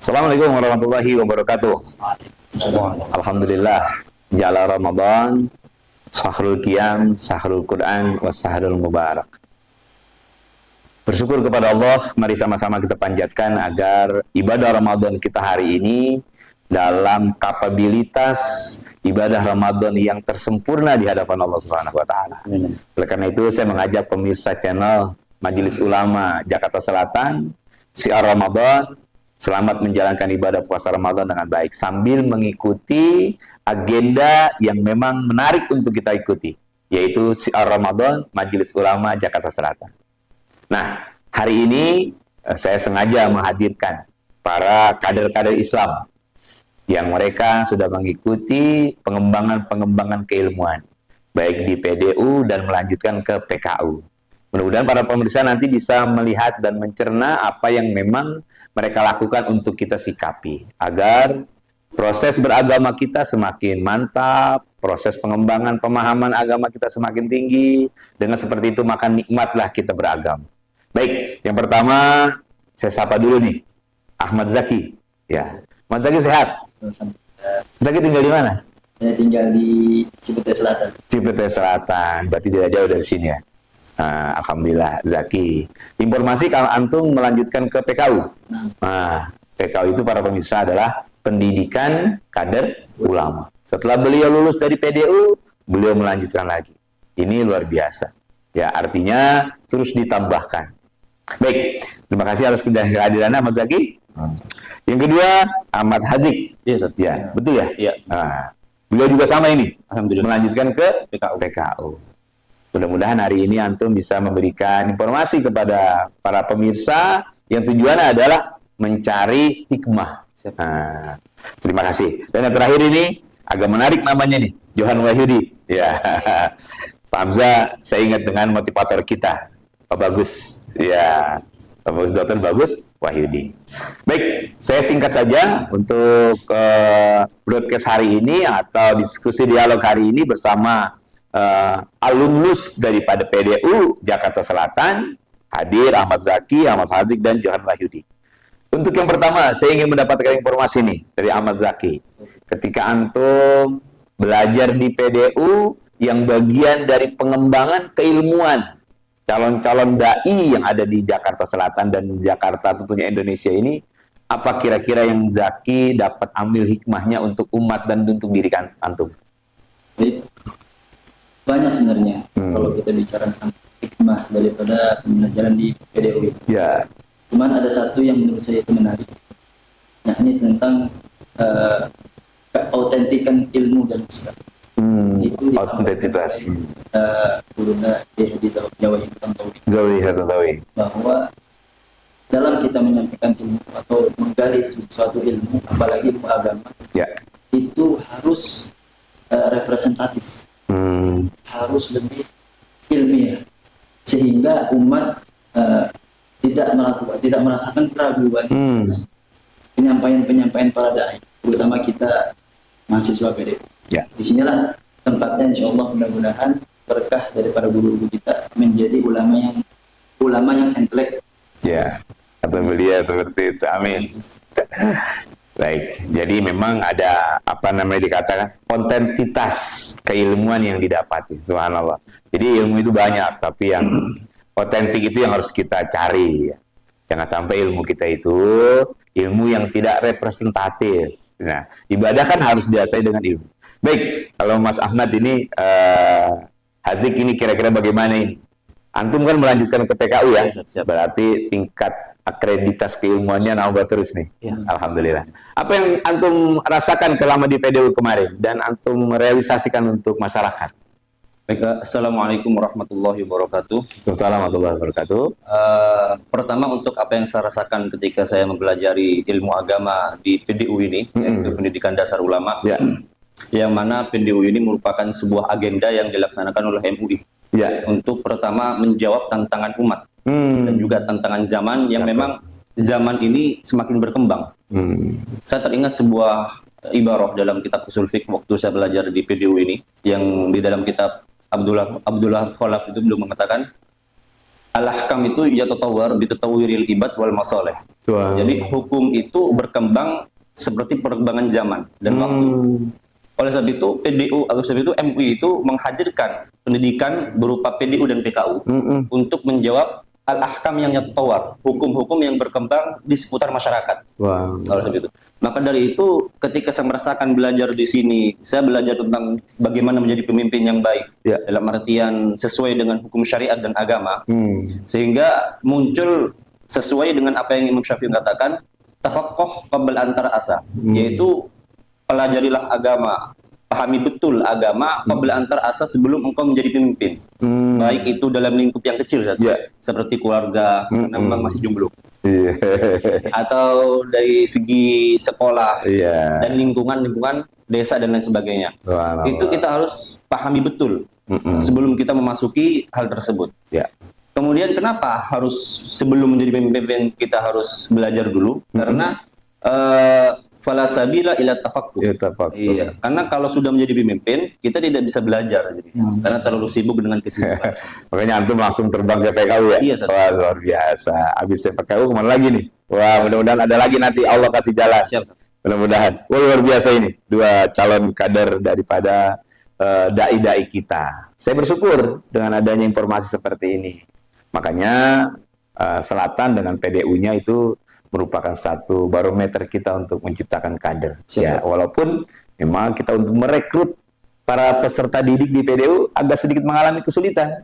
Assalamualaikum warahmatullahi wabarakatuh. Alhamdulillah. Jala Ramadan, Sahrul Qiyam, Sahrul Quran, Wasahrul Mubarak. Bersyukur kepada Allah, mari sama-sama kita panjatkan agar ibadah Ramadan kita hari ini dalam kapabilitas ibadah Ramadan yang tersempurna di hadapan Allah Subhanahu wa taala. Oleh karena itu saya mengajak pemirsa channel Majelis Ulama Jakarta Selatan, Syiar Ramadan, selamat menjalankan ibadah puasa Ramadan dengan baik sambil mengikuti agenda yang memang menarik untuk kita ikuti, yaitu Syiar Ramadan Majelis Ulama Jakarta Selatan. Nah, hari ini saya sengaja menghadirkan para kader-kader Islam yang mereka sudah mengikuti pengembangan keilmuan, baik di PDU dan melanjutkan ke PKU. Mudah-mudahan para pemirsa nanti bisa melihat dan mencerna apa yang memang mereka lakukan untuk kita sikapi, agar proses beragama kita semakin mantap, proses pengembangan pemahaman agama kita semakin tinggi. Dengan seperti itu maka nikmatlah kita beragama. Baik, yang pertama saya sapa dulu nih, Ahmad Zaki. Ya, Ahmad Zaki sehat? Zaki tinggal di mana? Saya tinggal di Cipete Selatan. Cipete Selatan, berarti tidak jauh dari sini ya. Nah, alhamdulillah, Zaki. Informasi kalau antum melanjutkan ke PKU. Nah, PKU itu para pemirsa adalah pendidikan kader ulama. Setelah beliau lulus dari PDU, beliau melanjutkan lagi. Ini luar biasa. Ya, artinya terus ditambahkan. Baik, terima kasih atas kehadiran Ahmad Zaki. Yang kedua, Ahmad Hadik. Iya, ya, betul ya? Iya. Nah, beliau juga sama ini. Alhamdulillah. Melanjutkan ke PKU. Mudah-mudahan hari ini antum bisa memberikan informasi kepada para pemirsa yang tujuannya adalah mencari hikmah. Nah, terima kasih. Dan yang terakhir ini agak menarik namanya nih, Johan Wahyudi. Ya, Pak Hamzah, saya ingat dengan motivator kita, Pak Bagus. Ya, Pak Bagus, Dr. Bagus Wahyudi. Baik, saya singkat saja untuk broadcast hari ini atau diskusi dialog hari ini bersama alumnus daripada PDU Jakarta Selatan, hadir Ahmad Zaki, Ahmad Hadik, dan Johan Wahyudi. Untuk yang pertama, saya ingin mendapatkan informasi nih dari Ahmad Zaki. Ketika antum belajar di PDU yang bagian dari pengembangan keilmuan, calon-calon dai yang ada di Jakarta Selatan dan Jakarta tentunya Indonesia ini, apa kira-kira yang Zaki dapat ambil hikmahnya untuk umat dan untuk diri antum? Banyak sebenarnya kalau kita bicara tentang hikmah daripada pembelajaran di PDU. Ya. Cuman ada satu yang menurut saya itu menarik. Nah, ini tentang keautentikan ilmu dan Islam. Itu autentitas. Guruna di Jawa itu Zawi. bahwa dalam kita menyampaikan ilmu atau menggali suatu ilmu, apalagi ilmu agama, ya, itu harus representatif. Harus lebih ilmiah sehingga umat tidak merasakan keraguan penyampaian para dai, terutama kita mahasiswa PDU. Ya. Disinilah tempatnya, insya Allah mudah-mudahan berkah dari para guru-guru kita menjadi ulama yang intelek. Ya, atau beliau seperti itu. Amin. Baik, jadi memang ada apa namanya dikatakan autentitas keilmuan yang didapati, subhanallah. Jadi ilmu itu banyak, tapi yang otentik itu yang harus kita cari. Jangan sampai ilmu kita itu ilmu yang tidak representatif. Nah, ibadah kan harus diasai dengan ilmu. Baik, kalau Mas Ahmad ini, Hadik ini kira-kira bagaimana ini? Antum kan melanjutkan ke PKU ya, berarti tingkat akreditas keilmuannya nambah terus nih. Ya. Alhamdulillah. Apa yang antum rasakan selama di PDU kemarin dan antum realisasikan untuk masyarakat? Baik, Assalamualaikum warahmatullahi wabarakatuh. Waalaikumsalam warahmatullahi wabarakatuh. Pertama, untuk apa yang saya rasakan ketika saya mempelajari ilmu agama di PDU ini, yaitu Pendidikan Dasar Ulama, yang mana PDU ini merupakan sebuah agenda yang dilaksanakan oleh MUI. Untuk pertama menjawab tantangan umat dan juga tantangan zaman yang memang zaman ini semakin berkembang. Saya teringat sebuah ibarah dalam kitab usul fiqh waktu saya belajar di PDU ini, yang di dalam kitab Abdullah Khalaf itu belum mengatakan al-ahkam itu yatatawwar bitatawwiril ibad wal masalih. Wow. Jadi hukum itu berkembang seperti perkembangan zaman dan waktu. Oleh sebab itu PDU atau sebab itu MUI itu menghadirkan pendidikan berupa PDU dan PKU untuk menjawab al-ahkam yang yatawar, hukum-hukum yang berkembang di seputar masyarakat. Wow. Oleh sebab itu. Maka dari itu ketika saya merasakan belajar di sini, saya belajar tentang bagaimana menjadi pemimpin yang baik dalam artian sesuai dengan hukum syariat dan agama. Sehingga muncul sesuai dengan apa yang Imam Syafi'i katakan, tafaqquh qabla antara asa, yaitu pelajarilah agama, pahami betul agama qabla antara asa sebelum engkau menjadi pemimpin. Baik itu dalam lingkup yang kecil saja, seperti keluarga, karena memang masih jomblo. Atau dari segi sekolah dan lingkungan desa dan lain sebagainya. Itu kita harus pahami betul sebelum kita memasuki hal tersebut. Kemudian kenapa harus sebelum menjadi pemimpin kita harus belajar dulu? Karena fala sabila ila tafakkur. Iya, karena kalau sudah menjadi pemimpin, kita tidak bisa belajar karena terlalu sibuk dengan kesibukan. Makanya antum langsung terbang ke PKU ya? Iya, wah, luar biasa. Habis PKU kemana lagi nih? Wah, mudah-mudahan ada lagi nanti Allah kasih jalan. Siap. Mudah-mudahan. Wah, luar biasa ini. Dua calon kader daripada dai-dai kita. Saya bersyukur dengan adanya informasi seperti ini. Makanya Selatan dengan PDU-nya itu merupakan satu barometer kita untuk menciptakan kader. Ya, walaupun memang kita untuk merekrut para peserta didik di PDU agak sedikit mengalami kesulitan.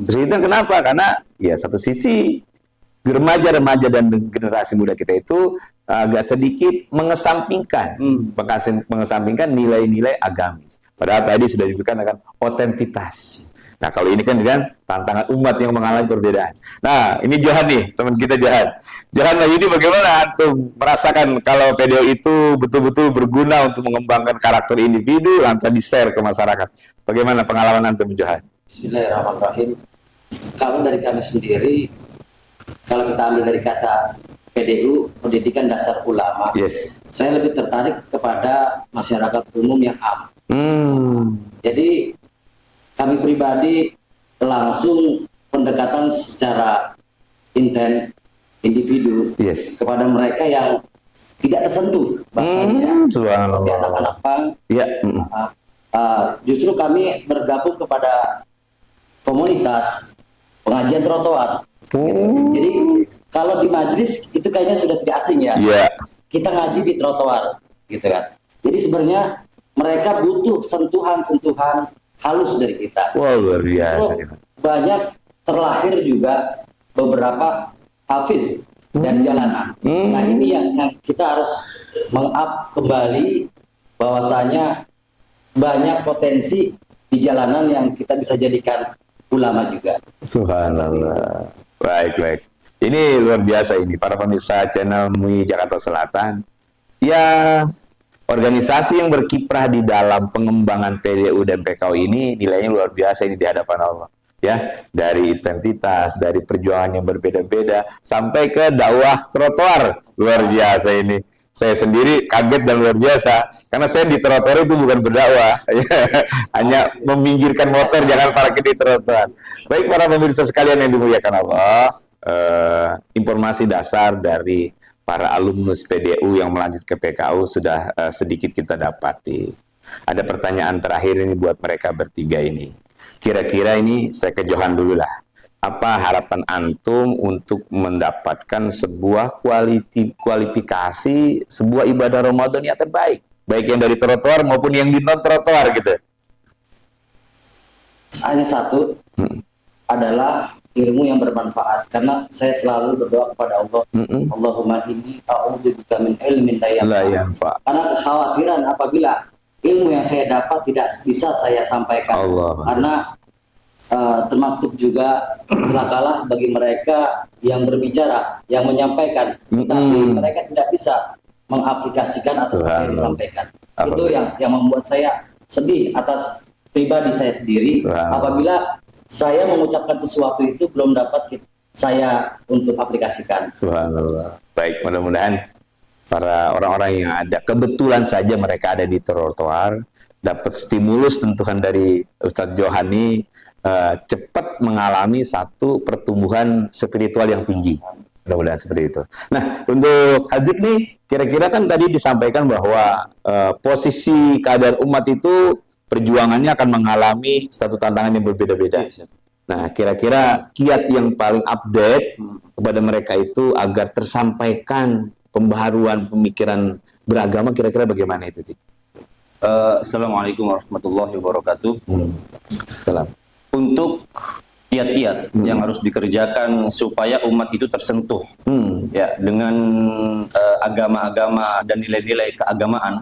Kesulitan kenapa? Karena ya satu sisi remaja-remaja dan generasi muda kita itu agak sedikit mengesampingkan nilai-nilai agamis. Padahal tadi sudah disebutkan akan otentitas. Nah, kalau ini kan dengan tantangan umat yang mengalami perbedaan. Nah, ini Johan nih, teman kita Johan. Johan, ini bagaimana antum merasakan kalau PDU itu betul-betul berguna untuk mengembangkan karakter individu, lantas di-share ke masyarakat? Bagaimana pengalaman antum, Johan? Bismillahirrahmanirrahim. Kalau dari kami sendiri, kalau kita ambil dari kata PDU, Pendidikan Dasar Ulama, saya lebih tertarik kepada masyarakat umum yang am. Jadi kami pribadi langsung pendekatan secara individu kepada mereka yang tidak tersentuh bahasanya, seperti anak-anak pang. Justru kami bergabung kepada komunitas pengajian trotoar. Jadi kalau di majelis itu kayaknya sudah tidak asing ya. Kita ngaji di trotoar, gitu kan. Jadi sebenarnya mereka butuh sentuhan-sentuhan halus dari kita. Wow, luar biasa. Banyak terlahir juga beberapa hafiz dari jalanan. Nah, ini yang kita harus meng-up kembali bahwasanya banyak potensi di jalanan yang kita bisa jadikan ulama juga. Subhanallah. Baik. Ini luar biasa ini para pemirsa channel MUI Jakarta Selatan. Ya, organisasi yang berkiprah di dalam pengembangan PDU dan PKU ini nilainya luar biasa ini di hadapan Allah. Ya, dari identitas, dari perjuangan yang berbeda-beda sampai ke dakwah trotoar. Luar biasa ini. Saya sendiri kaget dan luar biasa karena saya di trotoar itu bukan berdakwah, hanya meminggirkan motor jangan parkir di trotoar. Baik para pemirsa sekalian yang dimuliakan Allah, informasi dasar dari para alumnus PDU yang melanjut ke PKU sudah sedikit kita dapati. Ada pertanyaan terakhir ini buat mereka bertiga ini. Kira-kira ini saya ke Johan dulu lah. Apa harapan antum untuk mendapatkan sebuah kualifikasi sebuah ibadah Ramadan yang terbaik? Baik yang dari trotoar maupun yang di non-trotoar gitu. Hanya satu, adalah ilmu yang bermanfaat, karena saya selalu berdoa kepada Allah, Allahumma inni a'udzubika min ilmin la yanfa'. Karena kekhawatiran apabila ilmu yang saya dapat tidak bisa saya sampaikan, karena termaktub juga celakalah bagi mereka yang berbicara, yang menyampaikan, tapi mereka tidak bisa mengaplikasikan atas apa yang disampaikan. Itu yang membuat saya sedih atas pribadi saya sendiri, apabila saya mengucapkan sesuatu itu belum dapat saya untuk aplikasikan. Subhanallah. Baik, mudah-mudahan para orang-orang yang ada, kebetulan saja mereka ada di trotoar, dapat stimulus tentukan dari Ustadz Johani, cepat mengalami satu pertumbuhan spiritual yang tinggi. Mudah-mudahan seperti itu. Nah, untuk Hadik nih, kira-kira kan tadi disampaikan bahwa posisi keadaan umat itu perjuangannya akan mengalami satu tantangan yang berbeda-beda. Nah, kira-kira kiat yang paling update kepada mereka itu agar tersampaikan pembaharuan pemikiran beragama, kira-kira bagaimana itu, Dik? Assalamualaikum warahmatullahi wabarakatuh. Salam. Untuk kiat-kiat yang harus dikerjakan supaya umat itu tersentuh ya dengan agama-agama dan nilai-nilai keagamaan.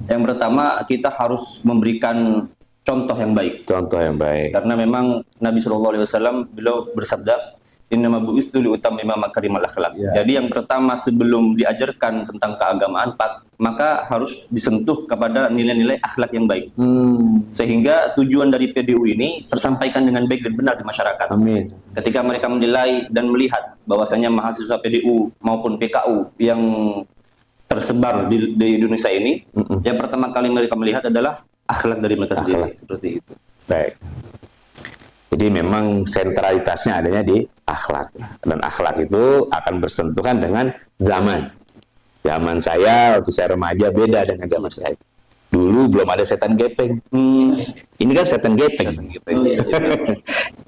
Yang pertama, kita harus memberikan contoh yang baik. Contoh yang baik. Karena memang Nabi SAW beliau bersabda, innama bu'itsu liutammima makarimal akhlaq. Jadi yang pertama sebelum diajarkan tentang keagamaan, maka harus disentuh kepada nilai-nilai akhlak yang baik. Sehingga tujuan dari PDU ini tersampaikan dengan baik dan benar di masyarakat. Amin. Ketika mereka menilai dan melihat bahwasanya mahasiswa PDU maupun PKU yang tersebar di Indonesia ini, yang pertama kali mereka melihat adalah akhlak dari mereka sendiri. Seperti itu. Baik. Jadi memang sentralitasnya adanya di akhlak. Dan akhlak itu akan bersentuhan dengan zaman. Zaman saya, waktu saya remaja, beda dengan zaman saya. Dulu belum ada setan gepeng. Ini kan setan gepeng.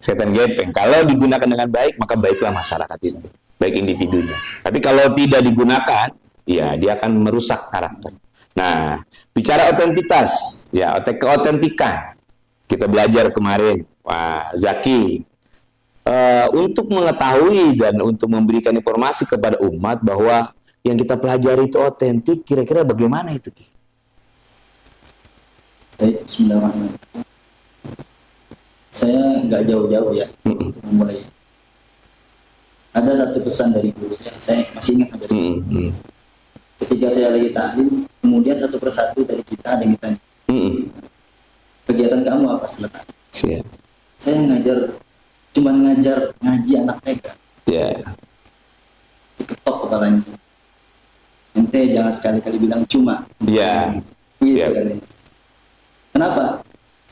Setan gepeng. Kalau digunakan dengan baik, maka baiklah masyarakat itu. Baik individunya. Tapi kalau tidak digunakan, ya dia akan merusak karakter. Nah, bicara otentitas, ya keotentikan. Kita belajar kemarin, Pak Zaki, untuk mengetahui dan untuk memberikan informasi kepada umat bahwa yang kita pelajari itu otentik, kira-kira bagaimana itu, Ki? Baik, bismillahirrahmanirrahim. Saya nggak jauh-jauh ya untuk memulai. Ada satu pesan dari guru saya masih ingat sampai sekarang. Ketika saya lagi taklim, kemudian satu persatu dari kita ada yang ditanya, kegiatan kamu apa setelah taklim? Siap. Saya cuma ngajar ngaji anak TK. Diketok kepalanya. Ente jangan sekali-kali bilang cuma. Gitu katanya. Kenapa?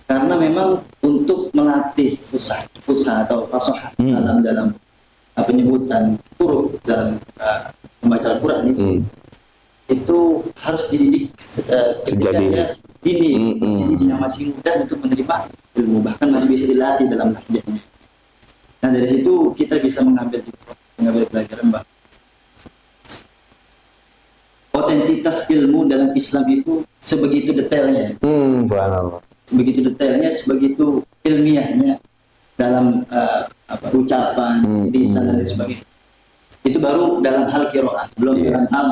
Karena memang untuk melatih fusha atau fasohah dalam penyebutan huruf dalam pembacaan Quran itu harus dididik ketika dia dini, masih muda untuk menerima ilmu, bahkan masih bisa dilatih dalam lahjahnya. Nah, dari situ kita bisa mengambil pelajaran bahwa otentitas ilmu dalam Islam itu sebegitu detailnya. Begitu detailnya, sebegitu ilmiahnya dalam ucapan, lisan dan sebagainya. Itu baru dalam hal qiraah, belum dalam hal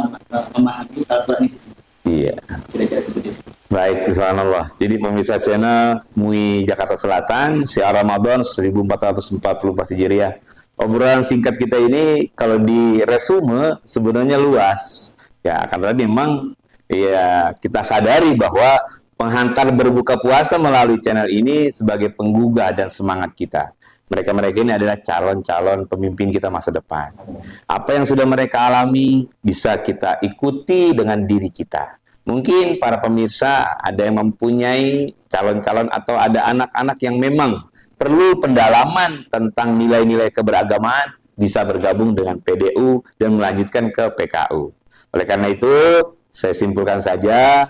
memahami Al-Quran itu sendiri. Kira-kira seperti itu. Baik, subhanallah. Jadi pemirsa channel MUI Jakarta Selatan, Syiar Ramadan 1444 Hijriah. Obrolan singkat kita ini kalau di resume sebenarnya luas. Ya, karena memang ya kita sadari bahwa penghantar berbuka puasa melalui channel ini sebagai penggugah dan semangat kita. Mereka-mereka ini adalah calon-calon pemimpin kita masa depan. Apa yang sudah mereka alami bisa kita ikuti dengan diri kita. Mungkin para pemirsa ada yang mempunyai calon-calon atau ada anak-anak yang memang perlu pendalaman tentang nilai-nilai keberagamaan, bisa bergabung dengan PDU dan melanjutkan ke PKU. Oleh karena itu, saya simpulkan saja,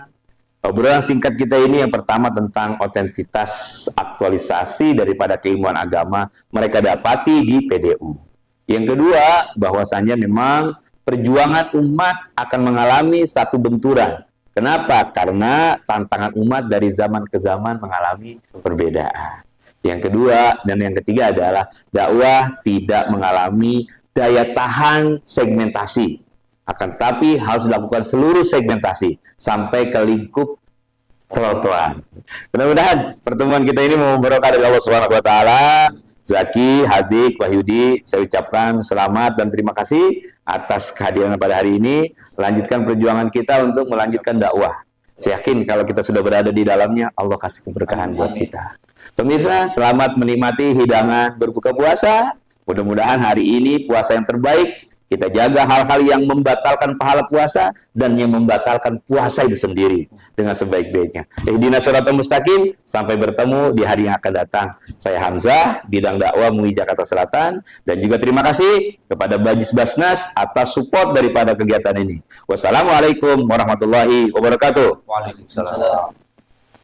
obrolan singkat kita ini yang pertama tentang otentitas aktualisasi daripada keilmuan agama mereka dapati di PDU. Yang kedua, bahwasannya memang perjuangan umat akan mengalami satu benturan. Kenapa? Karena tantangan umat dari zaman ke zaman mengalami perbedaan. Yang kedua dan yang ketiga adalah dakwah tidak mengalami daya tahan segmentasi. Akan tetapi harus dilakukan seluruh segmentasi sampai ke lingkup trotoar. Mudah-mudahan pertemuan kita ini memberkah dari Allah Subhanahu wa taala. Zaki, Hadik, Wahyudi, saya ucapkan selamat dan terima kasih atas kehadiran pada hari ini. Lanjutkan perjuangan kita untuk melanjutkan dakwah. Saya yakin kalau kita sudah berada di dalamnya, Allah kasih keberkahan buat kita. Pemirsa, selamat menikmati hidangan berbuka puasa. Mudah-mudahan hari ini puasa yang terbaik Kita jaga hal-hal yang membatalkan pahala puasa dan yang membatalkan puasa itu sendiri dengan sebaik-baiknya. Ihdinas siratal mustaqim. Sampai bertemu di hari yang akan datang. Saya Hamzah, bidang dakwah MUI Jakarta Selatan, dan juga terima kasih kepada Bajis Basnas atas support daripada kegiatan ini. Wassalamualaikum warahmatullahi wabarakatuh. Waalaikumsalam.